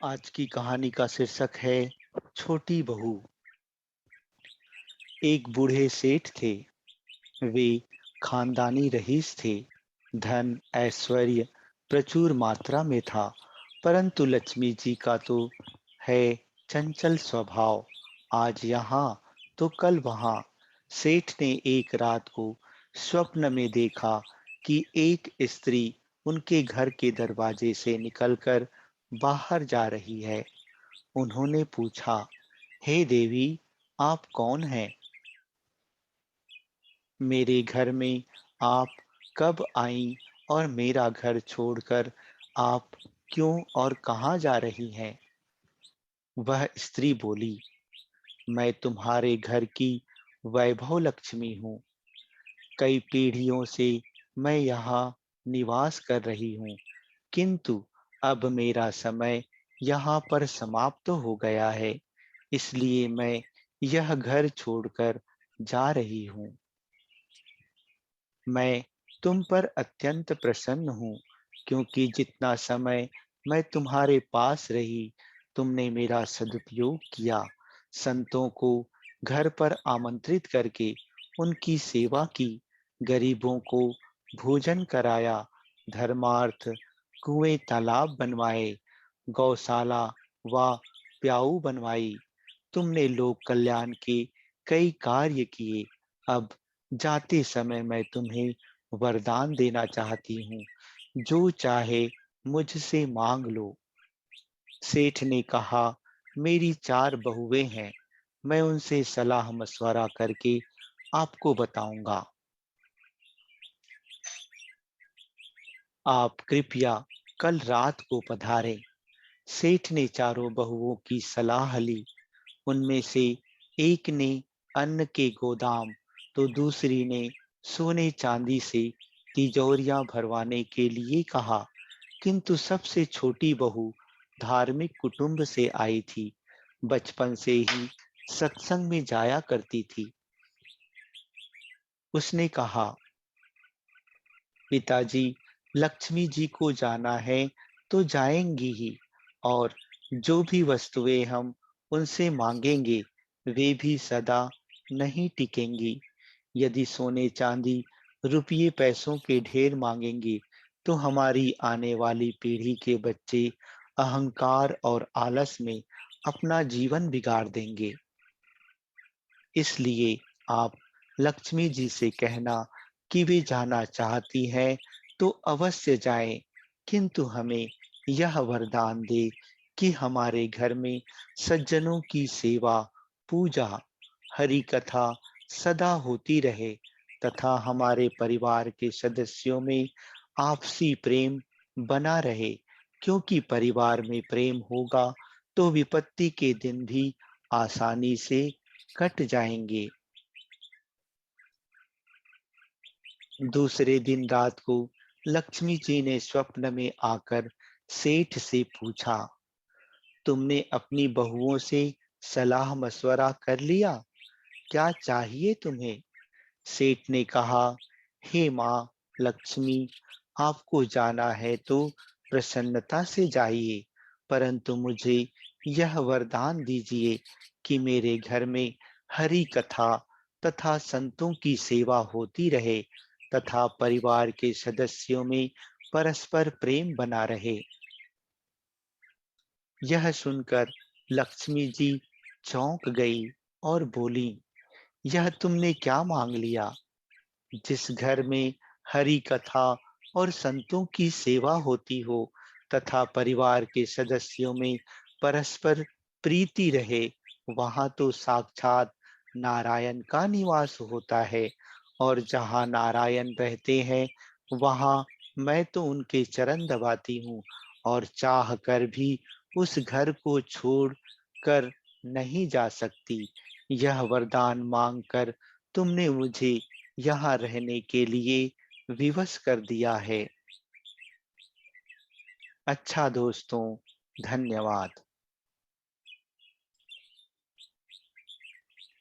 आज की कहानी का शीर्षक है छोटी बहू। एक बूढ़े सेठ थे। वे खानदानी रईस थे। धन ऐश्वर्य प्रचुर मात्रा में था, परंतु लक्ष्मी जी का तो है चंचल स्वभाव। आज यहाँ तो कल वहाँ। सेठ ने एक रात को स्वप्न में देखा कि एक स्त्री उनके घर के दरवाजे से निकलकर बाहर जा रही है। उन्होंने पूछा, हे देवी, आप कौन हैं? मेरे घर में आप कब आई और मेरा घर छोड़कर आप क्यों और कहाँ जा रही हैं? वह स्त्री बोली, मैं तुम्हारे घर की वैभव लक्ष्मी हूँ। कई पीढ़ियों से मैं यहाँ निवास कर रही हूँ, किंतु अब मेरा समय यहाँ पर समाप्त हो गया है, इसलिए मैं यह घर छोड़कर जा रही हूँ। मैं तुम पर अत्यंत प्रसन्न हूँ, क्योंकि जितना समय मैं तुम्हारे पास रही, तुमने मेरा सदुपयोग किया। संतों को घर पर आमंत्रित करके उनकी सेवा की, गरीबों को भोजन कराया, धर्मार्थ कुएं तालाब बनवाए, गौशाला व प्याऊ बनवाई। तुमने लोक कल्याण के कई कार्य किए। अब जाते समय मैं तुम्हें वरदान देना चाहती हूँ, जो चाहे मुझसे मांग लो। सेठ ने कहा, मेरी 4 बहुएं हैं, मैं उनसे सलाह मशवरा करके आपको बताऊंगा। आप कृपया कल रात को पधारें। सेठ ने चारों बहुओं की सलाह ली। उनमें से एक ने अन्न के गोदाम, तो दूसरी ने सोने चांदी से तिजोरियां भरवाने के लिए कहा। किंतु सबसे छोटी बहू धार्मिक कुटुंब से आई थी। बचपन से ही सत्संग में जाया करती थी। उसने कहा, पिताजी, लक्ष्मी जी को जाना है तो जाएंगी ही, और जो भी वस्तुएं हम उनसे मांगेंगे वे भी सदा नहीं टिकेंगी। यदि सोने चांदी रुपये पैसों के ढेर मांगेंगे तो हमारी आने वाली पीढ़ी के बच्चे अहंकार और आलस में अपना जीवन बिगाड़ देंगे। इसलिए आप लक्ष्मी जी से कहना कि वे जाना चाहती हैं तो अवश्य जाएं, किंतु हमें यह वरदान दे कि हमारे घर में सज्जनों की सेवा, पूजा, हरि कथा सदा होती रहे, तथा हमारे परिवार के सदस्यों में आपसी प्रेम बना रहे, क्योंकि परिवार में प्रेम होगा तो विपत्ति के दिन भी आसानी से कट जाएंगे। दूसरे दिन रात को लक्ष्मी जी ने स्वप्न में आकर सेठ से पूछा, तुमने अपनी बहुओं से सलाह मशवरा कर लिया? क्या चाहिए तुम्हें? सेठ ने कहा, हे माँ लक्ष्मी, आपको जाना है तो प्रसन्नता से जाइए, परंतु मुझे यह वरदान दीजिए कि मेरे घर में हरि कथा तथा संतों की सेवा होती रहे, तथा परिवार के सदस्यों में परस्पर प्रेम बना रहे। यह सुनकर लक्ष्मी जी चौंक गई और बोली, यह तुमने क्या मांग लिया? जिस घर में हरि कथा और संतों की सेवा होती हो तथा परिवार के सदस्यों में परस्पर प्रीति रहे, वहां तो साक्षात नारायण का निवास होता है, और जहां नारायण रहते हैं वहां मैं तो उनके चरण दबाती हूँ, और चाह कर भी उस घर को छोड़ कर नहीं जा सकती। यह वरदान मांगकर तुमने मुझे यहाँ रहने के लिए विवश कर दिया है। अच्छा दोस्तों, धन्यवाद।